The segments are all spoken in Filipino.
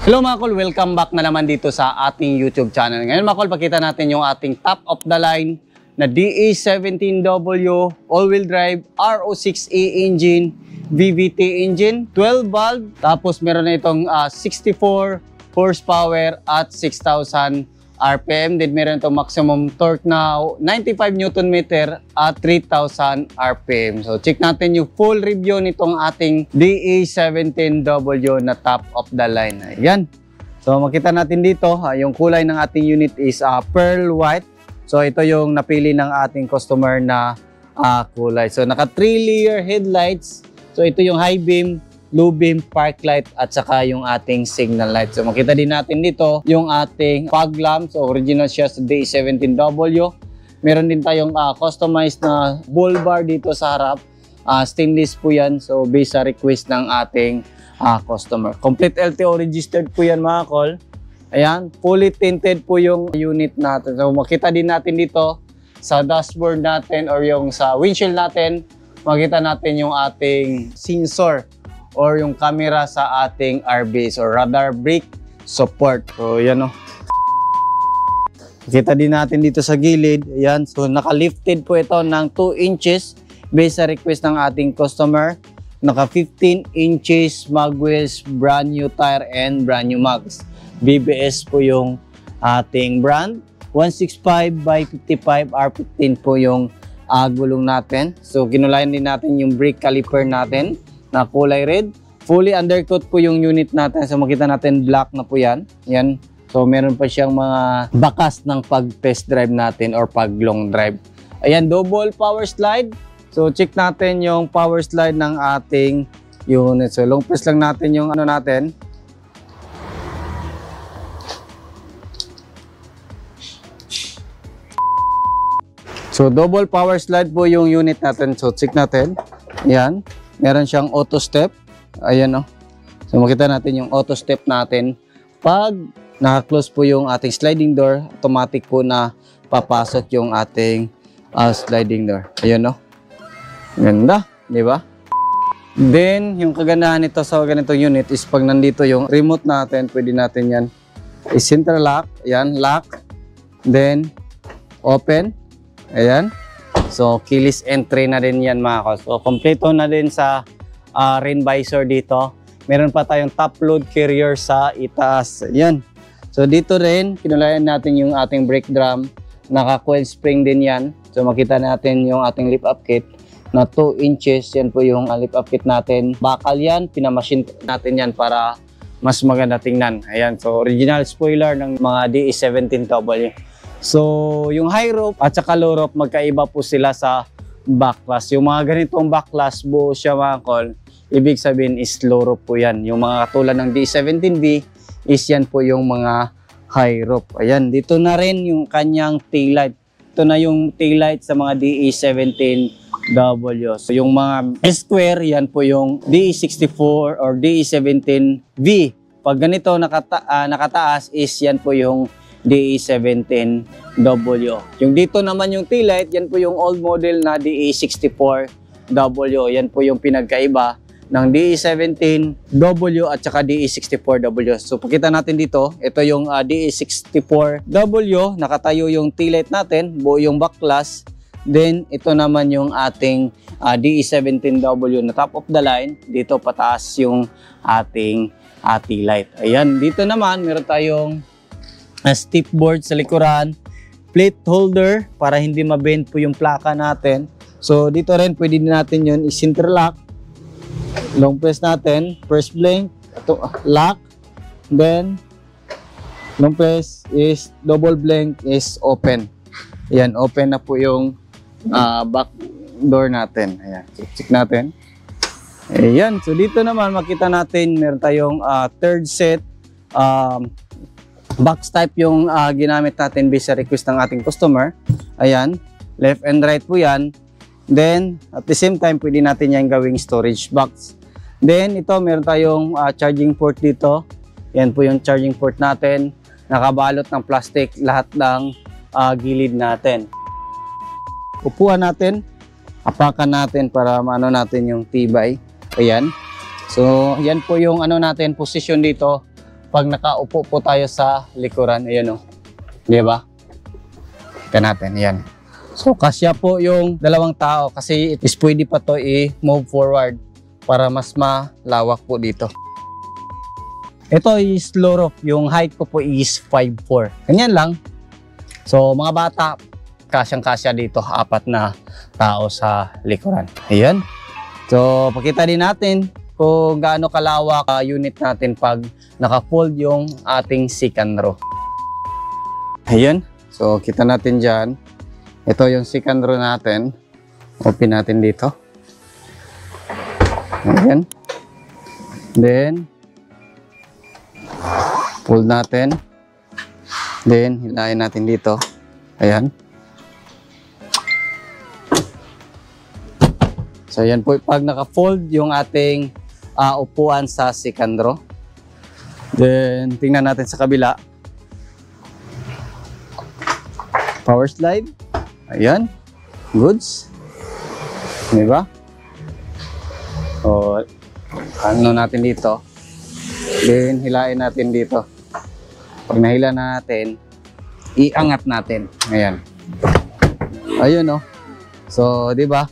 Hello mga kol, welcome back na naman dito sa ating YouTube channel. Ngayon mga kol, pakita natin yung ating top of the line na DE17W all-wheel drive R06E engine, VVT engine, 12 valve, tapos meron na itong 64 horsepower at 6,000 RPM. Then meron itong maximum torque na 95 Newton meter at 3,000 RPM. So check natin yung full review nitong ating DE17W na top of the line. Ayan. So makita natin dito, yung kulay ng ating unit is pearl white. So ito yung napili ng ating customer na kulay. So naka 3-layer headlights. So ito yung high beam, low beam, park light at saka yung ating signal light. So makita din natin dito yung ating fog lamp. So original siya sa DE17W. Meron din tayong customized na bull bar dito sa harap. Stainless po yan. So based sa request ng ating customer. Complete LTO registered po yan mga kol. Ayan, fully tinted po yung unit natin. So makita din natin dito sa dashboard natin or yung sa windshield natin, makita natin yung ating sensor or yung camera sa ating RBS or radar brake support. So yan o. Kita din natin dito sa gilid. Ayan. So naka-lifted po ito ng 2 inches based sa request ng ating customer. Naka 15 inches mag wheels, brand new tire and brand new mags. BBS po yung ating brand. 165 by 55 R15 po yung gulong natin. So kinulayan din natin yung brake caliper natin na kulay red. Fully undercoat po yung unit natin. So makita natin black na po yan. Yan. So meron pa siyang mga bakas ng pag-test drive natin or pag-long drive. Ayan, double power slide. So check natin yung power slide ng ating unit. So long press lang natin yung ano natin. So double power slide po yung unit natin. So check natin. Ayan. Meron siyang auto step. Ayan o. So makita natin yung auto step natin. Pag naka-close po yung ating sliding door, automatic po na papasok yung ating sliding door. Ayan o. Ganda. Di ba? Then, yung kagandahan nito sa ganitong unit is pag nandito yung remote natin, pwede natin yan i-center lock. Ayan, lock. Then, open. Ayan. So, keyless entry na din yan mga kos. So, kompleto na din sa rain visor dito. Meron pa tayong top load carrier sa itaas. Ayan. So, dito rin, kinulayan natin yung ating brake drum. Naka-coil spring din yan. So, makita natin yung ating lift up kit na 2 inches. Yan po yung lift up kit natin. Bakal yan. Pinamachine natin yan para mas maganda tingnan. Ayan. So, original spoiler ng mga DE17W. So, yung high rope at saka low rope, magkaiba po sila sa backlash. Yung mga ganitong backlash, buo siya mga kol, ibig sabihin is low rope po yan. Yung mga katulad ng DE17V is yan po yung mga high rope. Ayan, dito na rin yung kanyang taillight. Ito na yung taillight sa mga DE17W. So, yung mga square, yan po yung DE64 or DE17V. Pag ganito nakataas is yan po yung DE17W. Yung dito naman yung taillight, yan po yung old model na DE64W. Yan po yung pinagkaiba ng DE17W at saka DE64W. So pakita natin dito, ito yung DE64W, nakatayo yung taillight natin, buo yung backlash. Then ito naman yung ating DE17W na top of the line, dito pataas yung ating taillight. Ayan, dito naman meron tayong step board sa likuran, plate holder para hindi mabend po yung plaka natin. So dito rin pwede natin yun i-center lock. Long press natin, first blink, ito, lock, then long press is double blink is open. Ayan, open na po yung back door natin. Ayan, check natin. Ayan, so dito naman makita natin meron tayong third set box type yung ginamit natin based sa request ng ating customer. Ayan, left and right po yan. Then, at the same time, pwede natin yan gawing storage box. Then, ito, meron tayong charging port dito. Yan po yung charging port natin. Nakabalot ng plastic lahat ng gilid natin. Upuan natin, apakan natin para maano natin yung tibay. Ayan. So, yan po yung ano natin, position dito pag nakaupo po tayo sa likuran, ayan o. Di ba? Ito natin, ayan. So, kasya po yung dalawang tao kasi is pwede pa to i-move forward para mas malawak po dito. Ito is low roof. Yung height ko po is 5'4". Ganyan lang. So, mga bata, kasyang-kasya dito. 4 na tao sa likuran. Ayan. So, pakita din natin kung gaano kalawak unit natin pag naka-fold yung ating second row. Ayan. So, kita natin dyan. Ito yung second row natin. Open natin dito. Ayan. Then, fold natin. Then, hilahin natin dito. Ayan. So, ayan po. Pag naka-fold yung ating upuan sa second row. Then, tingnan natin sa kabila. Power slide. Ayan. Goods. Diba? O, ano natin dito. Then, hilain natin dito. Pag nahila natin, iangat natin. Ayan. Ayun, oh. So, diba?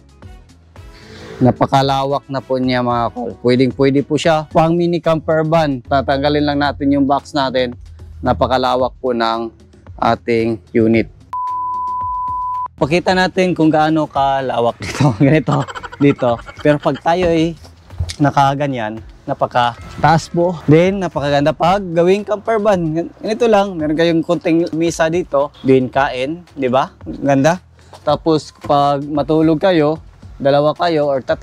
Napakalawak na po niya, mga kol. Pwedeng-pwede po siya. Pang mini camper van. Tatanggalin lang natin yung box natin. Napakalawak po ng ating unit. Pakita natin kung gaano kalawak dito. Ganito, dito. Pero pag tayo ay nakaganyan, napaka-taas po. Then, napakaganda pag gawing camper van. Ganito lang, meron kayong konting misa dito. Din kain, di ba? Ganda. Tapos, pag matulog kayo, 2 kayo or 3,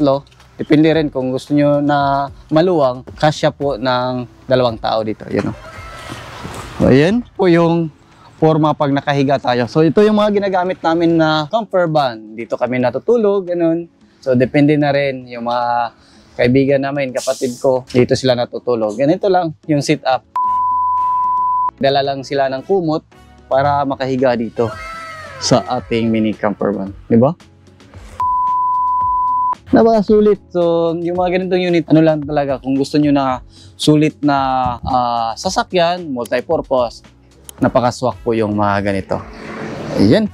depende rin kung gusto nyo na maluwang, kasya po ng 2 tao dito. Yan, so, ayan po yung forma pag nakahiga tayo. So, ito yung mga ginagamit namin na camper van. Dito kami natutulog, ganun. So, depende na rin yung mga kaibigan namin, kapatid ko, dito sila natutulog. Ganito lang yung sit-up. Dala lang sila ng kumot para makahiga dito sa ating mini camper van. Di ba? Napakasulit. So, yung mga ganitong unit, ano lang talaga, kung gusto nyo na sulit na sasakyan, multi-purpose, napakaswak po yung mga ganito. Ayan.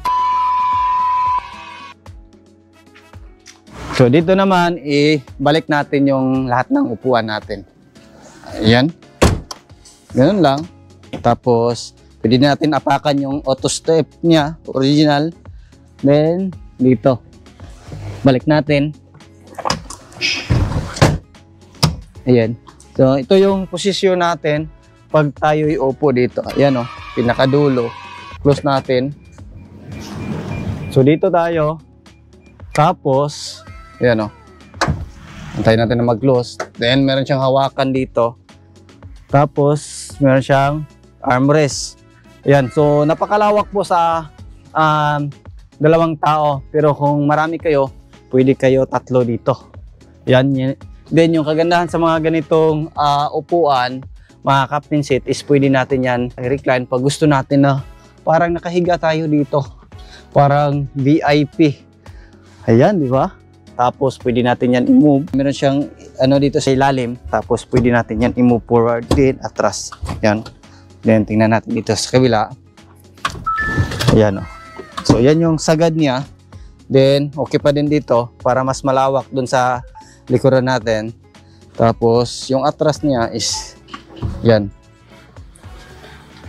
So, dito naman, balik natin yung lahat ng upuan natin. Ayan. Ganun lang. Tapos, pwede natin apakan yung auto step niya, original. Then, dito. Balik natin. Ayan. So, ito yung posisyon natin pag tayo iupo dito. Ayan, oh, pinakadulo. Close natin. So, dito tayo. Tapos, ayan, oh. Antayin natin na mag-close. Then, meron siyang hawakan dito. Tapos, meron siyang armrest. Ayan. So, napakalawak po sa 2 tao. Pero kung marami kayo, pwede kayo 3 dito. Ayan. Then, yung kagandahan sa mga ganitong upuan, mga captain seat, is pwede natin yan i-recline pag gusto natin na parang nakahiga tayo dito. Parang VIP. Ayan, di ba? Tapos, pwede natin yan i-move. Meron siyang ano dito sa ilalim. Tapos, pwede natin yan i-move forward din, atras. Ayan. Then, tingnan natin dito sa kabila. Ayan, oh. So, yan yung sagad niya. Then, okay pa din dito para mas malawak dun sa likuran natin. Tapos, yung atras niya is yan.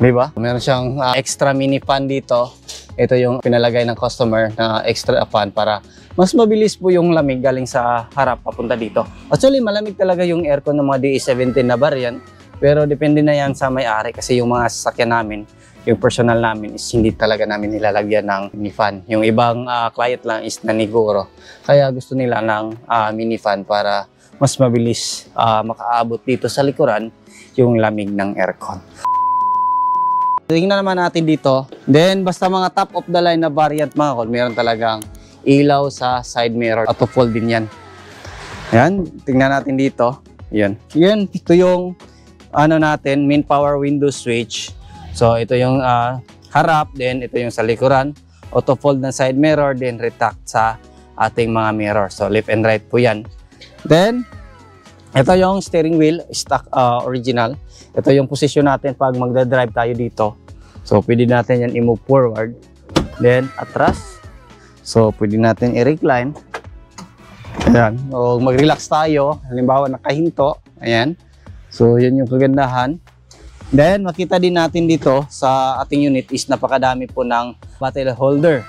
Diba? Meron siyang extra mini fan dito. Ito yung pinalagay ng customer na extra fan para mas mabilis po yung lamig galing sa harap papunta dito. Actually, malamig talaga yung aircon ng mga DE17 na variant. Pero depende na yan sa may-ari kasi yung mga sasakyan namin, yung personal namin is hindi talaga namin nilalagyan ng mini fan. Yung ibang client lang is naniguro. Kaya gusto nila ng mini fan para mas mabilis makaabot dito sa likuran yung lamig ng aircon. Tingnan naman natin dito. Then, basta mga top of the line na variant mga kol, meron talagang ilaw sa side mirror. Auto fold din yan. Ayan, tingnan natin dito. Ayan. Yan, ito yung ano natin, main power window switch. So, ito yung harap, then ito yung sa likuran. Auto fold ng side mirror, then retract sa ating mga mirror. So, left and right po yan. Then, Ito yung steering wheel, stock original. Ito yung position natin pag magdadrive tayo dito. So, pwede natin yan i-move forward. Then, atras. So, pwede natin i-recline. Ayan. O, mag-relax tayo. Halimbawa, nakahinto. Ayan. So, yun yung kagandahan. Then, makita din natin dito sa ating unit is napakadami po ng bottle holder.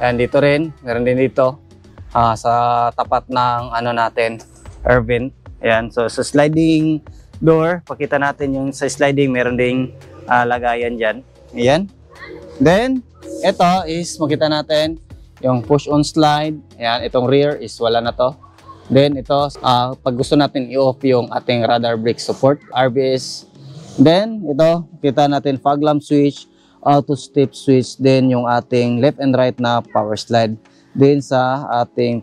Ayan, dito rin. Meron din dito sa tapat ng ano natin, air vent. Ayan, so sa sliding door, pakita natin yung sa sliding, meron ding lagayan dyan. Ayan. Then, ito is makita natin yung push on slide. Ayan, itong rear is wala na to. Then, ito, pag gusto natin i-off yung ating radar brake support, RBS. Then, ito, kita natin fog lamp switch, auto step switch, then yung ating left and right na power slide. Then, sa ating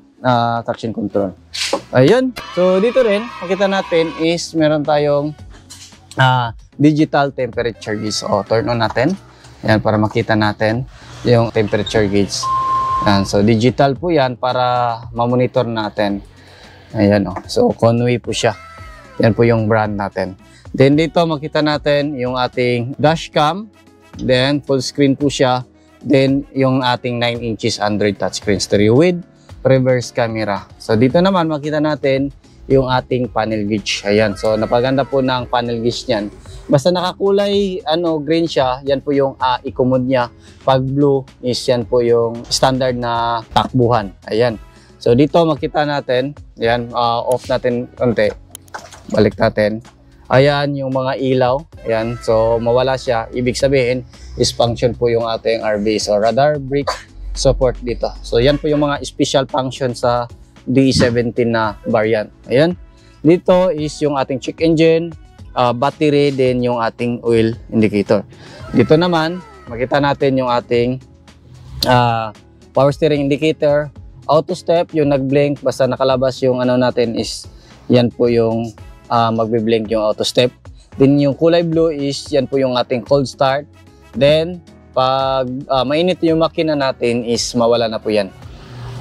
traction control. Ayun. So, dito rin, makita natin is meron tayong digital temperature gauge. O, turn on natin. Ayan, para makita natin yung temperature gauge. Ayan, so, digital po yan para mamonitor natin. Ayan, o. So, Conway po siya. Yan po yung brand natin. Then, dito makita natin yung ating dashcam. Then, full screen po siya. Then, yung ating 9 inches Android touchscreen stereo with reverse camera. So, dito naman makita natin yung ating panel gauge. Ayan. So, napaganda po ng panel gauge niyan. Basta nakakulay, green siya, yan po yung eco mode niya. Pag blue is yan po yung standard na takbuhan. Ayan. So, dito makita natin, ayan, off natin konti. Balik natin. Ayan, yung mga ilaw. Ayan. So, mawala siya. Ibig sabihin, is function po yung ating RBS or radar brake support dito. So, yan po yung mga special function sa D17 na variant. Ayan. Dito is yung ating check engine, battery, then yung ating oil indicator. Dito naman, makita natin yung ating power steering indicator, auto step, yung nag-blink, basta nakalabas yung ano natin is yan po yung magbe-blink yung auto step. Then yung kulay blue is yan po yung ating cold start. Then, pag mainit yung makina natin is mawala na po yan.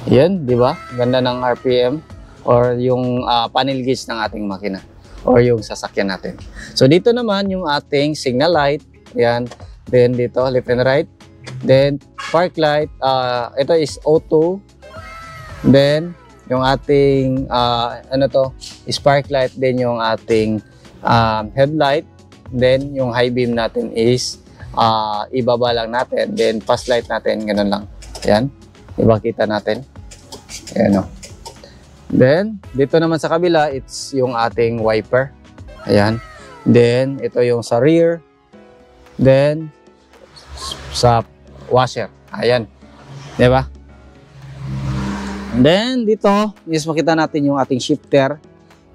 Yan, di ba? Ganda ng RPM or yung panel gauge ng ating makina or yung sasakyan natin. So, dito naman yung ating signal light. Yan. Then, dito, left and right. Then, park light. Ito is auto. Then, yung ating, spark light. Then, yung ating headlight. Then, yung high beam natin is ibaba lang natin, then fast light natin, ganun lang. Yan, diba kita natin? Ayan o. Then, dito naman sa kabila, it's yung ating wiper. Ayan. Then, ito yung sa rear. Then, sa washer. Ayan. Diba? Then, dito is makita natin yung ating shifter.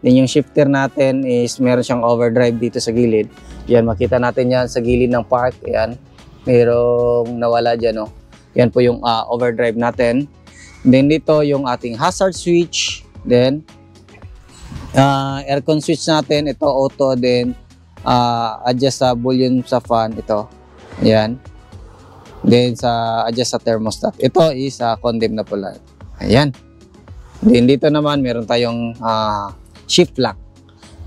Then, yung shifter natin is meron siyang overdrive dito sa gilid. Yan, makita natin yan sa gilid ng park. Yan, merong nawala dyan, oh. Yan po yung overdrive natin. Then dito yung ating hazard switch. Then, aircon switch natin. Ito auto. Then, adjust sa volume sa fan. Ito. Yan. Then, sa adjust sa thermostat. Ito is condemn na pula. Ayan. Then, dito naman meron tayong shift lock.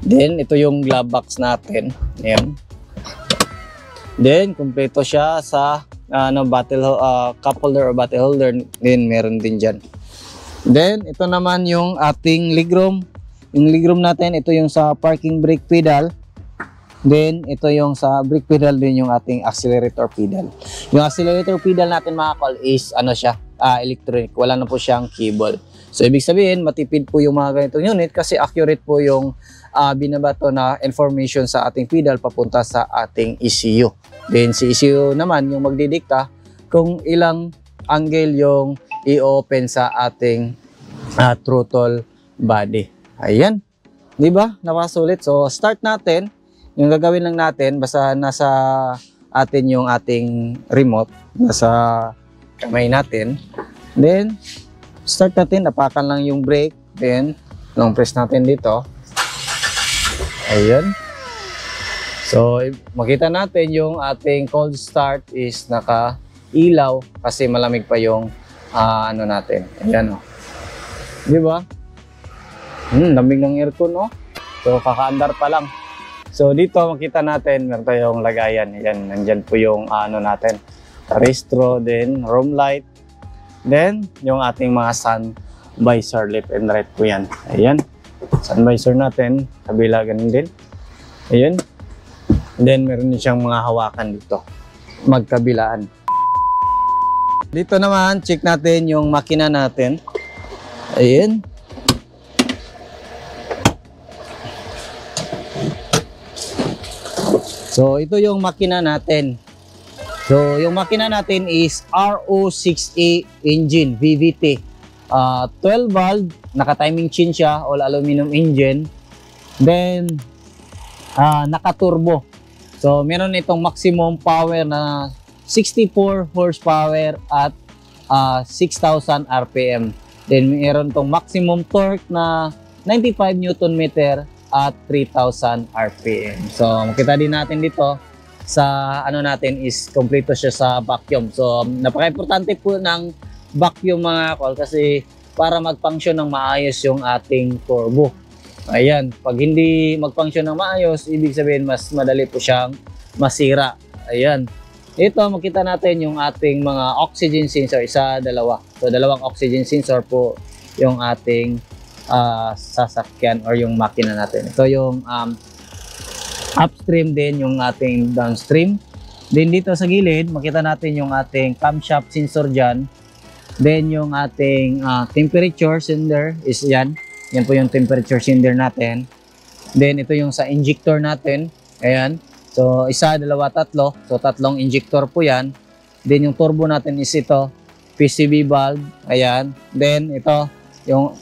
Then, ito yung glove box natin. Ayan. Then, kumpleto siya sa cup holder or bottle holder. Then, meron din dyan. Then, ito naman yung ating legroom. Yung legroom natin, ito yung sa parking brake pedal. Then, ito yung sa brake pedal, din yung ating accelerator pedal. Yung accelerator pedal natin, mga kol, is electronic. Wala na po siyang cable. So, ibig sabihin, matipid po yung mga ganitong unit kasi accurate po yung binabato na information sa ating pedal papunta sa ating ECU. Then, si ECU naman yung magdidikta kung ilang angle yung i-open sa ating throttle body. Ayan. Diba? Napakasulit. So, start natin. Yung gagawin lang natin, basta nasa atin yung ating remote, nasa kamay natin. Then, start natin, apakan lang yung brake, then long press natin dito. Ayan. So, makita natin yung ating cold start is naka-ilaw kasi malamig pa yung natin. Ayan o. Di ba? Lamig ng aircon o. So kakaandar pa lang. So dito makita natin meron tayong lagayan. Yan, nandyan po yung ano natin. Restro, then room light. Then yung ating mga sun visor, left and right po yan. Ayan. Sun visor natin, kabila ganun din. Ayan. And then meron din siyang mga hawakan dito. Magkabilaan. Dito naman, check natin yung makina natin. Ayan. So, ito yung makina natin. So, yung makina natin is RO6A engine, VVT. 12 valve, naka-timing chain siya, all aluminum engine. Then, naka-turbo. So, meron itong maximum power na 64 horsepower at 6,000 RPM. Then, meron itong maximum torque na 95 Newton meter at 3,000 RPM. So, makita din natin dito sa ano natin is kompleto siya sa vacuum. So, napaka-importante po ng vacuum mga kol kasi para mag-function ng maayos yung ating turbo. Ayan, pag hindi mag-function ng maayos, ibig sabihin mas madali po siyang masira. Ayan. Ito, makita natin yung ating mga oxygen sensor, isa, dalawa. So, dalawang oxygen sensor po yung ating sasakyan or yung makina natin. Ito yung upstream din yung ating downstream. Then dito sa gilid, makita natin yung ating camshaft sensor dyan. Then yung ating temperature sender is yan. Yan po yung temperature sender natin. Then ito yung sa injector natin. Ayan. So isa, dalawa, tatlo. So tatlong injector po yan. Then yung turbo natin is ito. PCV valve. Ayan. Then ito yung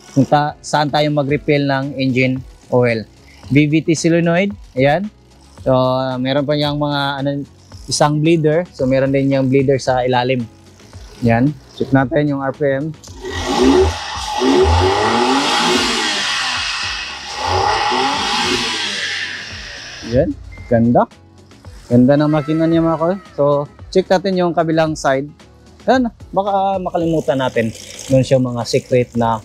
saan tayo mag-refill ng engine oil. VVT solenoid. Ayan. So meron pa niyang mga isang bleeder. So meron din niyang bleeder sa ilalim. Yan. Check natin yung RPM. Yan. Ganda. Ganda ng makina niya mga ko. So check natin yung kabilang side. Yan. Baka makalimutan natin. Meron siyang mga secret na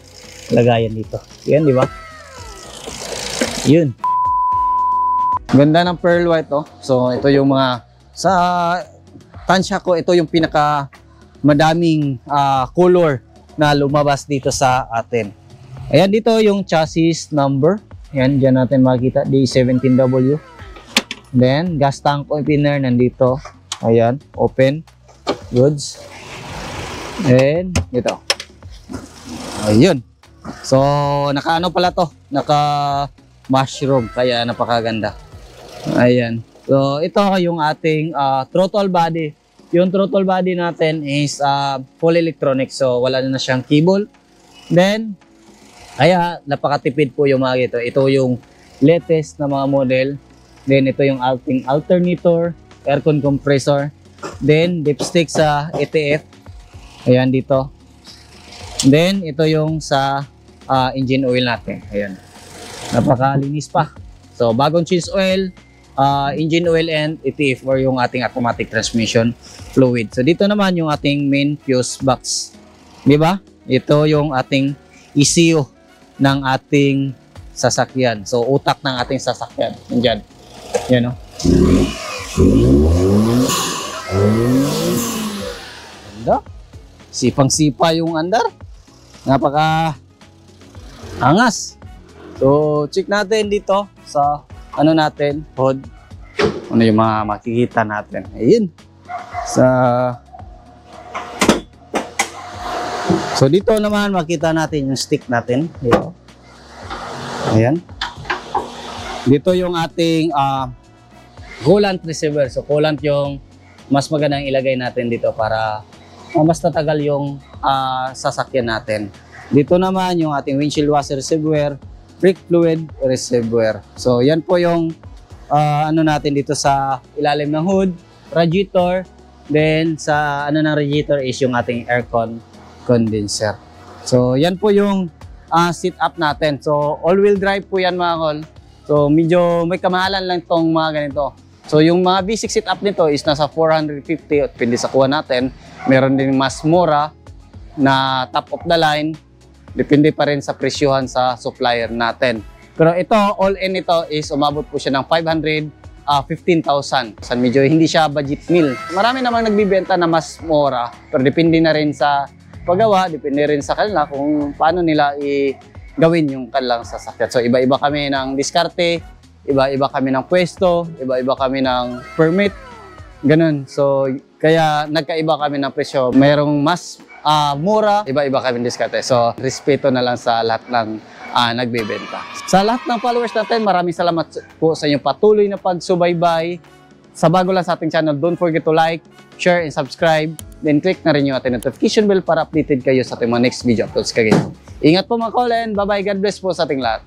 lagayan dito. Yan, di ba? Yun. Ganda ng pearl white, oh. So, ito yung mga sa tansya ko, ito yung pinaka madaming color na lumabas dito sa atin. Ayan, dito yung chassis number. Ayan, dyan natin makikita, D17W. Then, gas tank opener nandito. Ayan, open. Goods. And, dito. Ayun. So, naka-ano pala to? Naka-mushroom. Kaya napakaganda. Ayan. So, ito yung ating throttle body. Yung throttle body natin is full electronic. So, wala na siyang cable. Then, kaya napakatipid po yung mga ito. Ito yung latest na mga model. Then, ito yung ating alternator, aircon compressor. Then, dipstick sa ETF. Ayan dito. Then, ito yung sa engine oil natin. Ayan. Napakalinis pa. So, bagong change oil, engine oil and ETF or yung ating automatic transmission fluid. So, dito naman yung ating main fuse box. Di ba? Ito yung ating ECU ng ating sasakyan. So, utak ng ating sasakyan. Nandyan. Yan, o. Ganda. Sipang-sipa yung andar. Napaka angas. So, check natin dito sa ano natin, hood. Ano yung mga makikita natin. Ayun. So, dito naman makita natin yung stick natin. Dito. Ayan. Dito yung ating coolant receiver. So, coolant yung mas magandang ilagay natin dito para mas tatagal yung sasakyan natin. Dito naman yung ating windshield washer reservoir, brake fluid reservoir. So yan po yung ano natin dito sa ilalim ng hood, radiator, then sa ano ng radiator is yung ating aircon condenser. So yan po yung seat up natin. So all-wheel drive po yan mga kol. So medyo may kamahalan lang tong mga ganito. So yung mga basic setup nito is nasa 450 at pwede sa kuha natin. Meron din mas mura na top of the line. Depende pa rin sa presyuhan sa supplier natin. Pero ito, all in ito is umabot po siya ng 15,000. Medyo hindi siya budget meal. Marami namang nagbibenta na mas mura, pero depende na rin sa paggawa, depende rin sa kanila kung paano nila gawin yung kanilang sasakyan. So iba-iba kami ng diskarte, iba-iba kami ng pwesto, iba-iba kami ng permit, ganun. So kaya nagkaiba kami ng presyo. Mayroong mas mura, iba-iba kami ng diskarte. So respeto na lang sa lahat ng nagbebenta. Sa lahat ng followers natin, maraming salamat po sa inyong patuloy na pagsubaybay. Sa bago lang sa ating channel, don't forget to like, share, and subscribe. Then click na rin yung ating notification bell para updated kayo sa ating mga next video uploads kagaya. Ingat po mga Kolen. Bye-bye. God bless po sa ating lahat.